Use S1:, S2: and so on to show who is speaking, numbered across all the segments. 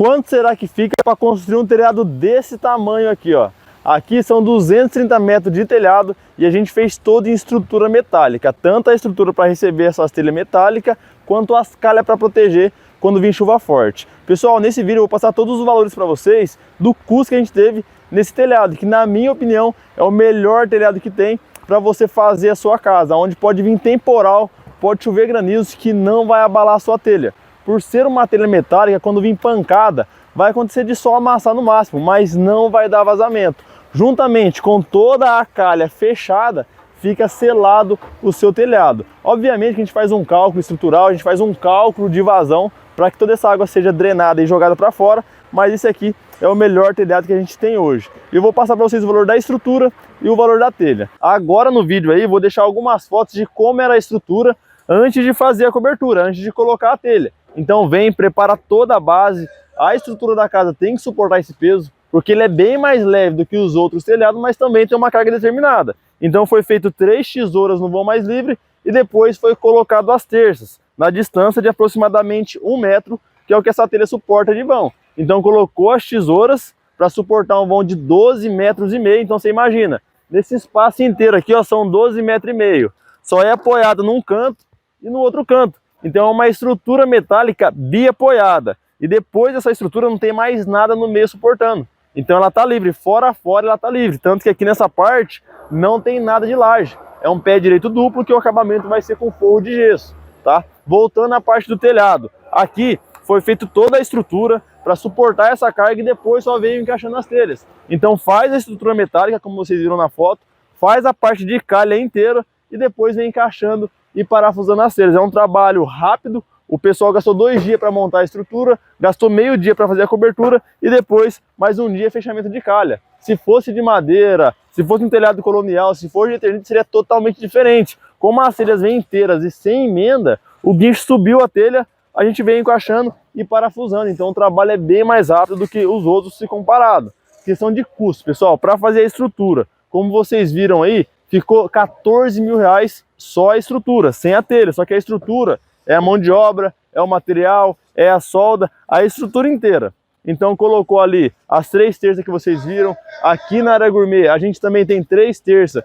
S1: quanto será que fica para construir um telhado desse tamanho aqui, ó? Aqui são 230 metros de telhado e a gente fez todo em estrutura metálica, tanto a estrutura para receber essas telhas metálicas, quanto as calhas para proteger quando vir chuva forte. Pessoal, nesse vídeo eu vou passar todos os valores para vocês do custo que a gente teve nesse telhado, que na minha opinião é o melhor telhado que tem para você fazer a sua casa, onde pode vir temporal, pode chover granizos que não vai abalar a sua telha. Por ser uma telha metálica, quando vir pancada, vai acontecer de só amassar no máximo, mas não vai dar vazamento. Juntamente com toda a calha fechada, fica selado o seu telhado. Obviamente que a gente faz um cálculo estrutural, a gente faz um cálculo de vazão para que toda essa água seja drenada e jogada para fora, mas esse aqui é o melhor telhado que a gente tem hoje. Eu vou passar para vocês o valor da estrutura e o valor da telha. Agora no vídeo aí vou deixar algumas fotos de como era a estrutura antes de fazer a cobertura, antes de colocar a telha. Então vem, prepara toda a base, a estrutura da casa tem que suportar esse peso, porque ele é bem mais leve do que os outros telhados, mas também tem uma carga determinada. Então foi feito 3 tesouras no vão mais livre e depois foi colocado as terças, na distância de aproximadamente 1 metro, que é o que essa telha suporta de vão. Então colocou as tesouras para suportar um vão de 12,5 metros, então você imagina, nesse espaço inteiro aqui, ó, são 12,5 metros. Só é apoiado num canto e no outro canto. Então é uma estrutura metálica biapoiada. E depois dessa estrutura não tem mais nada no meio suportando. Então ela está livre, fora a fora ela está livre. Tanto que aqui nessa parte não tem nada de laje. É um pé direito duplo que o acabamento vai ser com forro de gesso, tá? Voltando à parte do telhado. Aqui foi feito toda a estrutura para suportar essa carga e depois só veio encaixando as telhas. Então faz a estrutura metálica, como vocês viram na foto, faz a parte de calha inteira e depois vem encaixando e parafusando as telhas. É um trabalho rápido. O pessoal gastou 2 dias para montar a estrutura, gastou meio dia para fazer a cobertura e depois mais um dia fechamento de calha. Se fosse de madeira, se fosse um telhado colonial, se for de eternite, seria totalmente diferente. Como as telhas vêm inteiras e sem emenda, o guincho subiu a telha, a gente vem encaixando e parafusando. Então o trabalho é bem mais rápido do que os outros se comparado. Questão de custo, pessoal, para fazer a estrutura, como vocês viram aí, ficou 14 mil reais só a estrutura, sem a telha. Só que a estrutura é a mão de obra, é o material, é a solda, a estrutura inteira. Então colocou ali as 3 terças que vocês viram. Aqui na área gourmet a gente também tem 3 terças,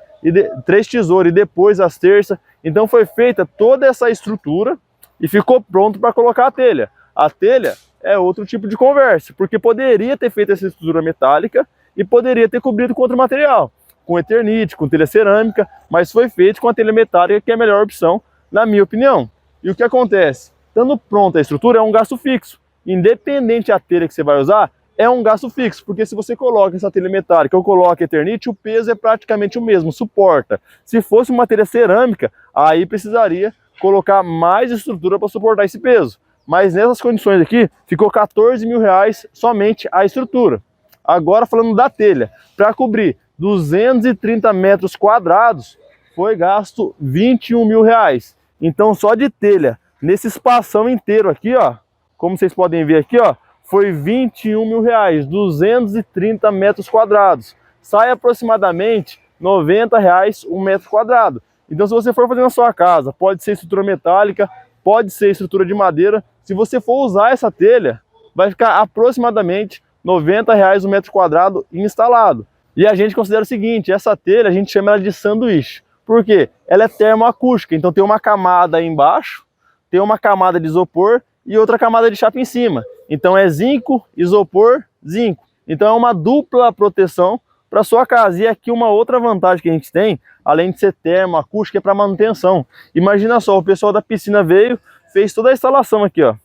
S1: 3 tesouras e depois as terças. Então foi feita toda essa estrutura e ficou pronto para colocar a telha. A telha é outro tipo de conversa, porque poderia ter feito essa estrutura metálica e poderia ter cobrido com outro material, com eternite, com telha cerâmica, mas foi feito com a telha metálica, que é a melhor opção, na minha opinião. E o que acontece? Estando pronta a estrutura, é um gasto fixo. Independente da telha que você vai usar, é um gasto fixo. Porque se você coloca essa telha metálica ou coloca eternite, o peso é praticamente o mesmo, suporta. Se fosse uma telha cerâmica, aí precisaria colocar mais estrutura para suportar esse peso. Mas nessas condições aqui, ficou 14 mil reais somente a estrutura. Agora falando da telha, para cobrir 230 metros quadrados, foi gasto 21 mil reais. Então só de telha, nesse espação inteiro aqui, ó, como vocês podem ver aqui, ó, foi 21 mil reais, 230 metros quadrados. Sai aproximadamente 90 reais um metro quadrado. Então se você for fazer na sua casa, pode ser estrutura metálica, pode ser estrutura de madeira. Se você for usar essa telha, vai ficar aproximadamente 90 reais um metro quadrado instalado. E a gente considera o seguinte, essa telha a gente chama ela de sanduíche. Por quê? Ela é termoacústica, então tem uma camada aí embaixo, tem uma camada de isopor e outra camada de chapa em cima. Então é zinco, isopor, zinco. Então é uma dupla proteção para sua casa. E aqui uma outra vantagem que a gente tem, além de ser termoacústica, é para manutenção. Imagina só, o pessoal da piscina veio, fez toda a instalação aqui, ó.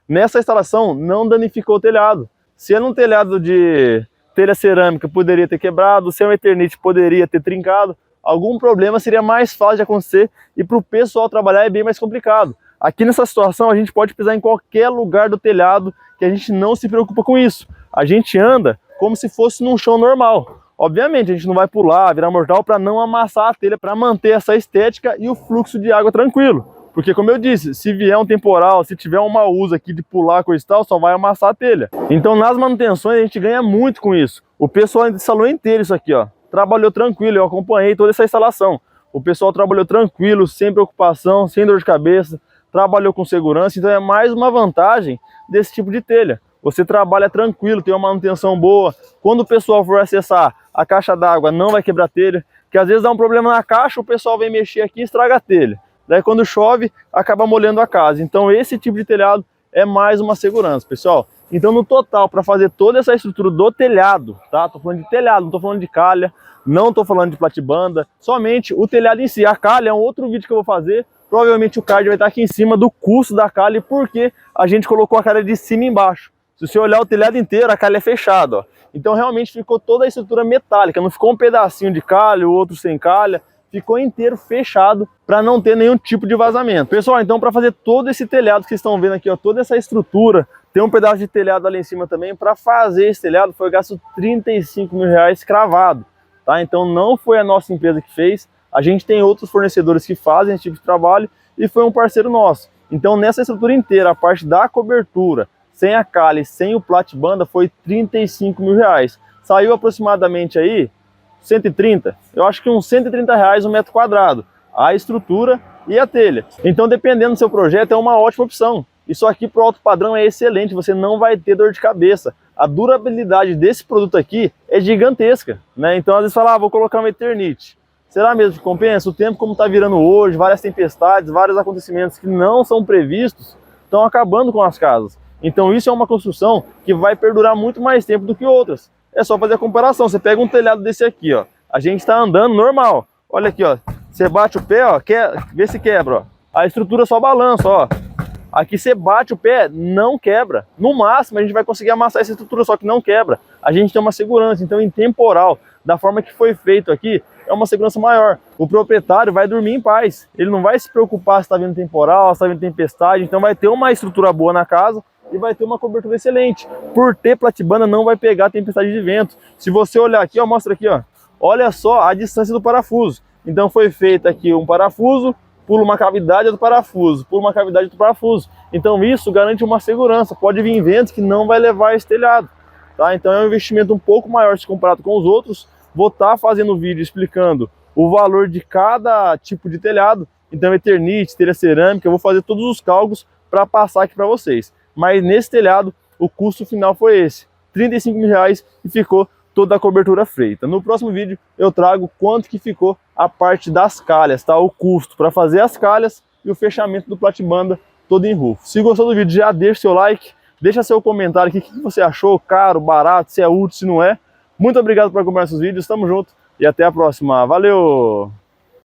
S1: Nessa instalação não danificou o telhado. Se é um telhado de telha cerâmica, poderia ter quebrado, se é um eternite, poderia ter trincado. Algum problema seria mais fácil de acontecer e para o pessoal trabalhar é bem mais complicado. Aqui nessa situação a gente pode pisar em qualquer lugar do telhado que a gente não se preocupa com isso. A gente anda como se fosse num chão normal. Obviamente a gente não vai pular, virar mortal para não amassar a telha, para manter essa estética e o fluxo de água tranquilo. Porque como eu disse, se vier um temporal, se tiver um mau uso aqui de pular, coisa e tal, só vai amassar a telha. Então nas manutenções a gente ganha muito com isso. O pessoal instalou inteiro isso aqui, ó. Trabalhou tranquilo, eu acompanhei toda essa instalação. O pessoal trabalhou tranquilo, sem preocupação, sem dor de cabeça, trabalhou com segurança, então é mais uma vantagem desse tipo de telha. você trabalha tranquilo, tem uma manutenção boa. Quando o pessoal for acessar a caixa d'água, não vai quebrar telha, que às vezes dá um problema na caixa, o pessoal vem mexer aqui e estraga a telha. Daí quando chove, acaba molhando a casa. Então esse tipo de telhado é mais uma segurança, pessoal. Então no total, para fazer toda essa estrutura do telhado, tá? Tô falando de telhado, não tô falando de calha, não tô falando de platibanda, somente o telhado em si. A calha é um outro vídeo que eu vou fazer. Provavelmente o card vai estar aqui em cima do custo da calha, porque a gente colocou a calha de cima e embaixo. Se você olhar o telhado inteiro, a calha é fechada, ó. Então realmente ficou toda a estrutura metálica, não ficou um pedacinho de calha, o outro sem calha. Ficou inteiro fechado para não ter nenhum tipo de vazamento. Pessoal, então para fazer todo esse telhado que vocês estão vendo aqui, ó, toda essa estrutura, tem um pedaço de telhado ali em cima também. Para fazer esse telhado foi gasto R$35.000 cravado, tá? Então não foi a nossa empresa que fez, a gente tem outros fornecedores que fazem esse tipo de trabalho e foi um parceiro nosso. Então nessa estrutura inteira, a parte da cobertura, sem a calha e sem o platibanda, foi R$35.000. Saiu aproximadamente aí 130, eu acho que uns R$130 um metro quadrado, a estrutura e a telha. Então, dependendo do seu projeto, é uma ótima opção. Isso aqui para o alto padrão é excelente, você não vai ter dor de cabeça. A durabilidade desse produto aqui é gigantesca, né? Então, às vezes fala, vou colocar uma Eternit. Será mesmo que compensa? O tempo como está virando hoje, várias tempestades, vários acontecimentos que não são previstos, estão acabando com as casas. Então, isso é uma construção que vai perdurar muito mais tempo do que outras. É só fazer a comparação. Você pega um telhado desse aqui, ó. A gente está andando normal. Olha aqui, ó. Você bate o pé, ó. Vê se quebra, ó. A estrutura só balança, ó. Aqui você bate o pé, não quebra. No máximo a gente vai conseguir amassar essa estrutura, só que não quebra. A gente tem uma segurança. Então, em temporal, da forma que foi feito aqui, é uma segurança maior. O proprietário vai dormir em paz. Ele não vai se preocupar se está vindo temporal, se está vindo tempestade. Então, vai ter uma estrutura boa na casa e vai ter uma cobertura excelente. Por ter platibanda, não vai pegar tempestade de vento. Se você olhar aqui, ó, mostra aqui, ó. Olha só a distância do parafuso. Então foi feito aqui um parafuso, pula uma cavidade do parafuso, pula uma cavidade do parafuso. Então isso garante uma segurança. Pode vir ventos que não vai levar esse telhado, tá? Então é um investimento um pouco maior se comparado com os outros. Vou estar fazendo vídeo explicando o valor de cada tipo de telhado. Então Eternit, telha cerâmica, eu vou fazer todos os cálculos para passar aqui para vocês. Mas nesse telhado, o custo final foi esse, R$35.000, e ficou toda a cobertura feita. No próximo vídeo eu trago quanto que ficou a parte das calhas, tá? O custo para fazer as calhas e o fechamento do platibanda todo em rufo. Se gostou do vídeo, já deixa seu like, deixa seu comentário aqui, o que você achou, caro, barato, se é útil, se não é. Muito obrigado por acompanhar esses vídeos, tamo junto e até a próxima. Valeu!